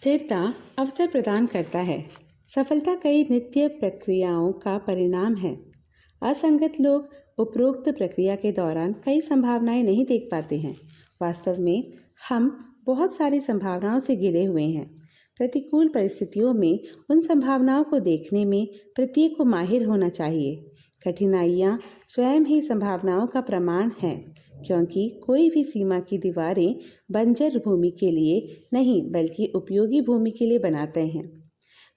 स्थिरता अवसर प्रदान करता है। सफलता कई नित्य प्रक्रियाओं का परिणाम है। असंगत लोग उपरोक्त प्रक्रिया के दौरान कई संभावनाएं नहीं देख पाते हैं। वास्तव में हम बहुत सारी संभावनाओं से घिरे हुए हैं। प्रतिकूल परिस्थितियों में उन संभावनाओं को देखने में प्रत्येक को माहिर होना चाहिए। कठिनाइयाँ स्वयं ही संभावनाओं का प्रमाण हैं, क्योंकि कोई भी सीमा की दीवारें बंजर भूमि के लिए नहीं बल्कि उपयोगी भूमि के लिए बनाते हैं।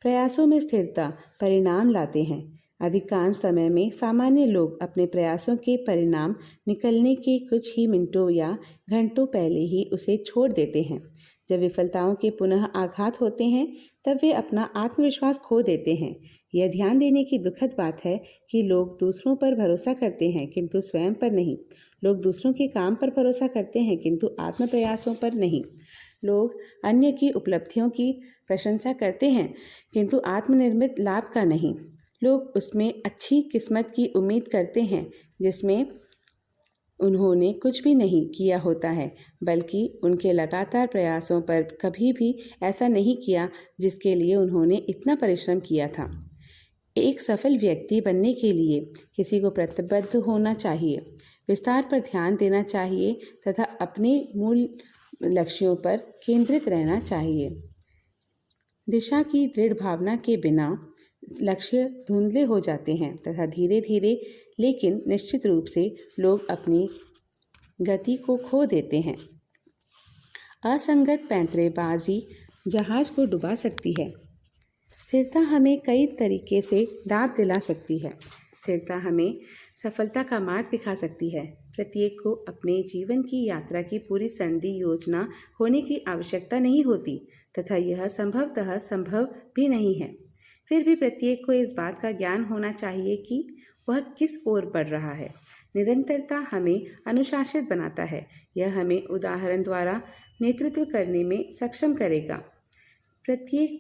प्रयासों में स्थिरता परिणाम लाते हैं। अधिकांश समय में सामान्य लोग अपने प्रयासों के परिणाम निकलने के कुछ ही मिनटों या घंटों पहले ही उसे छोड़ देते हैं। जब विफलताओं के पुनः आघात होते हैं तब वे अपना आत्मविश्वास खो देते हैं। यह ध्यान देने की दुखद बात है कि लोग दूसरों पर भरोसा करते हैं किंतु स्वयं पर नहीं। लोग दूसरों के काम पर भरोसा करते हैं किंतु आत्म प्रयासों पर नहीं। लोग अन्य की उपलब्धियों की प्रशंसा करते हैं किंतु आत्मनिर्मित लाभ का नहीं। लोग उसमें अच्छी किस्मत की उम्मीद करते हैं जिसमें उन्होंने कुछ भी नहीं किया होता है, बल्कि उनके लगातार प्रयासों पर कभी भी ऐसा नहीं किया जिसके लिए उन्होंने इतना परिश्रम किया था। एक सफल व्यक्ति बनने के लिए किसी को प्रतिबद्ध होना चाहिए, विस्तार पर ध्यान देना चाहिए तथा अपने मूल लक्ष्यों पर केंद्रित रहना चाहिए। दिशा की दृढ़ भावना के बिना लक्ष्य धुंधले हो जाते हैं तथा धीरे धीरे लेकिन निश्चित रूप से लोग अपनी गति को खो देते हैं। असंगत पैंतरेबाजी जहाज को डुबा सकती है। स्थिरता हमें कई तरीके से दाद दिला सकती है। स्थिरता हमें सफलता का मार्ग दिखा सकती है। प्रत्येक को अपने जीवन की यात्रा की पूरी संधि योजना होने की आवश्यकता नहीं होती तथा यह संभवतः संभव भी नहीं है। फिर भी प्रत्येक को इस बात का ज्ञान होना चाहिए कि वह किस ओर बढ़ रहा है। निरंतरता हमें अनुशासित बनाता है। यह हमें उदाहरण द्वारा नेतृत्व करने में सक्षम करेगा। प्रत्येक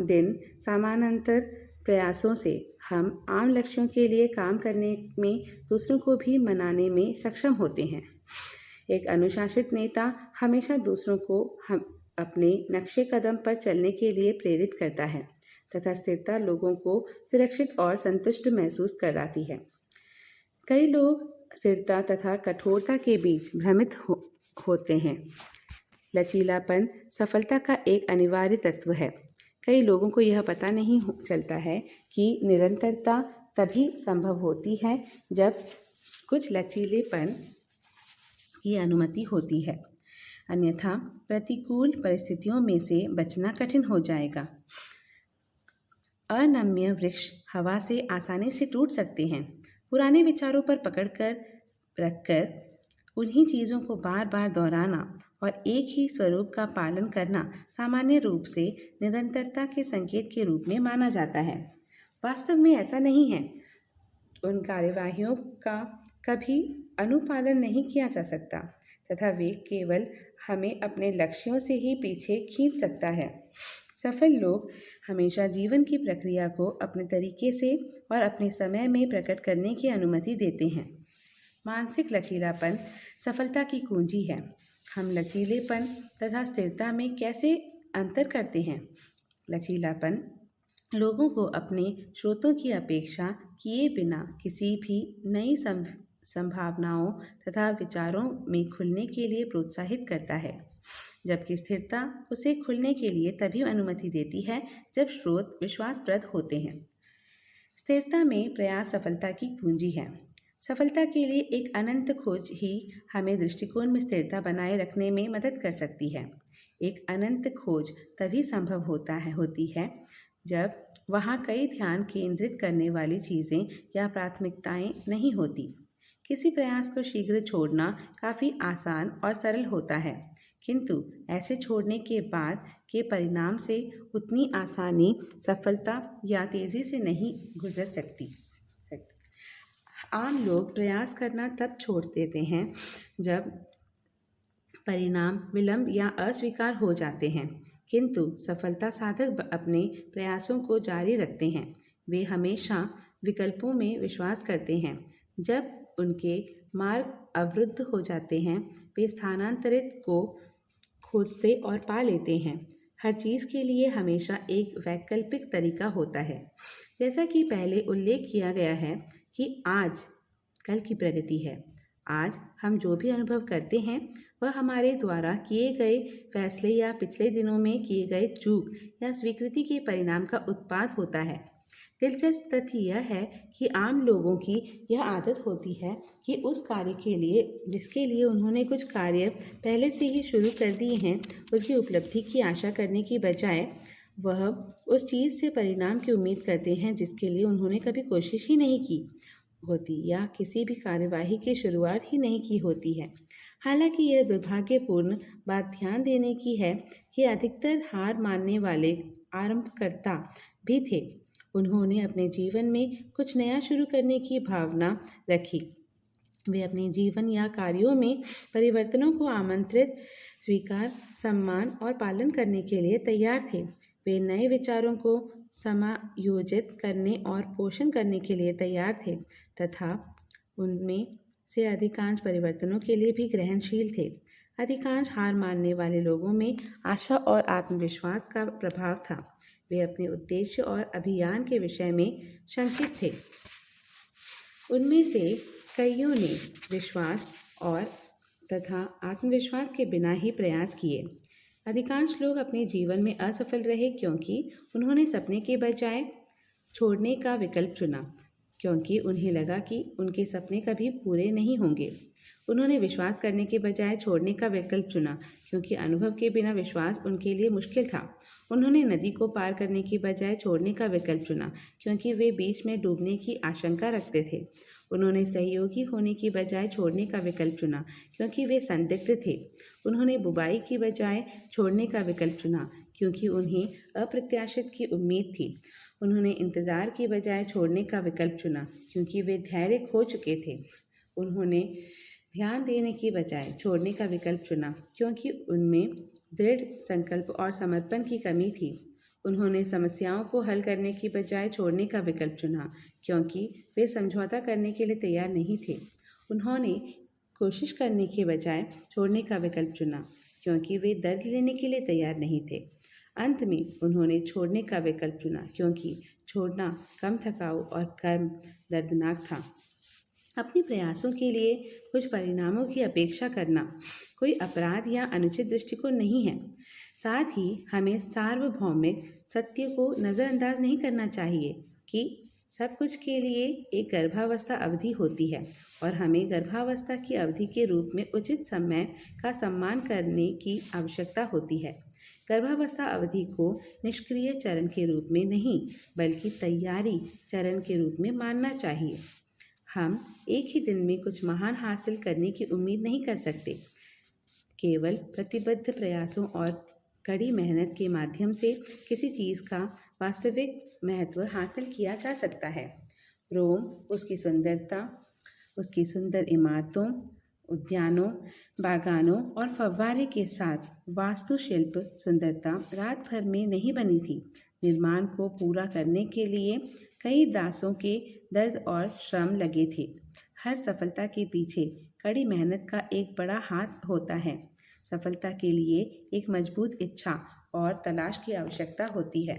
दिन समानांतर प्रयासों से हम आम लक्ष्यों के लिए काम करने में दूसरों को भी मनाने में सक्षम होते हैं। एक अनुशासित नेता हमेशा दूसरों को अपने नक्शे कदम पर चलने के लिए प्रेरित करता है तथा स्थिरता लोगों को सुरक्षित और संतुष्ट महसूस कराती है। कई लोग स्थिरता तथा कठोरता के बीच भ्रमित होते हैं। लचीलापन सफलता का एक अनिवार्य तत्व है। कई लोगों को यह पता नहीं चलता है कि निरंतरता तभी संभव होती है जब कुछ लचीलेपन की अनुमति होती है, अन्यथा प्रतिकूल परिस्थितियों में से बचना कठिन हो जाएगा। अनम्य वृक्ष हवा से आसानी से टूट सकते हैं। पुराने विचारों पर पकड़ कर रखकर उन्हीं चीज़ों को बार बार दोहराना और एक ही स्वरूप का पालन करना सामान्य रूप से निरंतरता के संकेत के रूप में माना जाता है। वास्तव में ऐसा नहीं है। उन कार्यवाहियों का कभी अनुपालन नहीं किया जा सकता तथा वे केवल हमें अपने लक्ष्यों से ही पीछे खींच सकता है। सफल लोग हमेशा जीवन की प्रक्रिया को अपने तरीके से और अपने समय में प्रकट करने की अनुमति देते हैं। मानसिक लचीलापन सफलता की कुंजी है। हम लचीलेपन तथा स्थिरता में कैसे अंतर करते हैं? लचीलापन लोगों को अपने स्रोतों की अपेक्षा किए बिना किसी भी नई संभावनाओं तथा विचारों में खुलने के लिए प्रोत्साहित करता है, जबकि स्थिरता उसे खुलने के लिए तभी अनुमति देती है जब स्रोत विश्वासप्रद होते हैं। स्थिरता में प्रयास सफलता की कुंजी है। सफलता के लिए एक अनंत खोज ही हमें दृष्टिकोण में स्थिरता बनाए रखने में मदद कर सकती है। एक अनंत खोज तभी संभव होती है जब वहाँ कई ध्यान केंद्रित करने वाली चीज़ें या प्राथमिकताएं नहीं होती। किसी प्रयास को शीघ्र छोड़ना काफ़ी आसान और सरल होता है, किंतु ऐसे छोड़ने के बाद के परिणाम से उतनी आसानी, सफलता या तेज़ी से नहीं गुजर सकती। आम लोग प्रयास करना तब छोड़ देते हैं जब परिणाम विलंब या अस्वीकार हो जाते हैं, किंतु सफलता साधक अपने प्रयासों को जारी रखते हैं। वे हमेशा विकल्पों में विश्वास करते हैं। जब उनके मार्ग अवरुद्ध हो जाते हैं, वे स्थानांतरित को खोजते और पा लेते हैं। हर चीज़ के लिए हमेशा एक वैकल्पिक तरीका होता है। जैसा कि पहले उल्लेख किया गया है कि आज कल की प्रगति है। आज हम जो भी अनुभव करते हैं वह हमारे द्वारा किए गए फैसले या पिछले दिनों में किए गए चूक या स्वीकृति के परिणाम का उत्पाद होता है। दिलचस्प तथ्य यह है कि आम लोगों की यह आदत होती है कि उस कार्य के लिए जिसके लिए उन्होंने कुछ कार्य पहले से ही शुरू कर दिए हैं उसकी उपलब्धि की आशा करने की बजाय वह उस चीज़ से परिणाम की उम्मीद करते हैं जिसके लिए उन्होंने कभी कोशिश ही नहीं की होती या किसी भी कार्यवाही की शुरुआत ही नहीं की होती है। हालांकि यह दुर्भाग्यपूर्ण बात ध्यान देने की है कि अधिकतर हार मानने वाले आरंभकर्ता भी थे। उन्होंने अपने जीवन में कुछ नया शुरू करने की भावना रखी। वे अपने जीवन या कार्यों में परिवर्तनों को आमंत्रित, स्वीकार, सम्मान और पालन करने के लिए तैयार थे। वे नए विचारों को समायोजित करने और पोषण करने के लिए तैयार थे तथा उनमें से अधिकांश परिवर्तनों के लिए भी ग्रहणशील थे। अधिकांश हार मानने वाले लोगों में आशा और आत्मविश्वास का प्रभाव था। वे अपने उद्देश्य और अभियान के विषय में शंकित थे। उनमें से कईयों ने विश्वास और तथा आत्मविश्वास के बिना ही प्रयास किए। अधिकांश लोग अपने जीवन में असफल रहे क्योंकि उन्होंने सपने के बजाय छोड़ने का विकल्प चुना, क्योंकि उन्हें लगा कि उनके सपने कभी पूरे नहीं होंगे। उन्होंने विश्वास करने के बजाय छोड़ने का विकल्प चुना, क्योंकि अनुभव के बिना विश्वास उनके लिए मुश्किल था। उन्होंने नदी को पार करने की बजाय छोड़ने का विकल्प चुना, क्योंकि वे बीच में डूबने की आशंका रखते थे। उन्होंने सहयोगी होने की बजाय छोड़ने का विकल्प चुना, क्योंकि वे संदिग्ध थे। उन्होंने बुवाई की बजाय छोड़ने का विकल्प चुना, क्योंकि उन्हें अप्रत्याशित की उम्मीद थी। उन्होंने इंतज़ार की बजाय छोड़ने का विकल्प चुना, क्योंकि वे धैर्य खो चुके थे। उन्होंने ध्यान देने की बजाय छोड़ने का विकल्प चुना, क्योंकि उनमें दृढ़ संकल्प और समर्पण की कमी थी। उन्होंने समस्याओं को हल करने की बजाय छोड़ने का विकल्प चुना, क्योंकि वे समझौता करने के लिए तैयार नहीं थे। उन्होंने कोशिश करने के बजाय छोड़ने का विकल्प चुना, क्योंकि वे दर्द लेने के लिए तैयार नहीं थे। अंत में उन्होंने छोड़ने का विकल्प चुना, क्योंकि छोड़ना कम थकाऊ और कम दर्दनाक था। अपने प्रयासों के लिए कुछ परिणामों की अपेक्षा करना कोई अपराध या अनुचित दृष्टिकोण नहीं है। साथ ही हमें सार्वभौमिक सत्य को नज़रअंदाज नहीं करना चाहिए कि सब कुछ के लिए एक गर्भावस्था अवधि होती है और हमें गर्भावस्था की अवधि के रूप में उचित समय का सम्मान करने की आवश्यकता होती है। गर्भावस्था अवधि को निष्क्रिय चरण के रूप में नहीं बल्कि तैयारी चरण के रूप में मानना चाहिए। हम एक ही दिन में कुछ महान हासिल करने की उम्मीद नहीं कर सकते। केवल प्रतिबद्ध प्रयासों और कड़ी मेहनत के माध्यम से किसी चीज़ का वास्तविक महत्व हासिल किया जा सकता है। रोम उसकी सुंदरता, उसकी सुंदर इमारतों, उद्यानों, बागानों और फव्वारे के साथ वास्तुशिल्प सुंदरता रात भर में नहीं बनी थी। निर्माण को पूरा करने के लिए कई दासों के दर्द और श्रम लगे थे। हर सफलता के पीछे कड़ी मेहनत का एक बड़ा हाथ होता है। सफलता के लिए एक मजबूत इच्छा और तलाश की आवश्यकता होती है।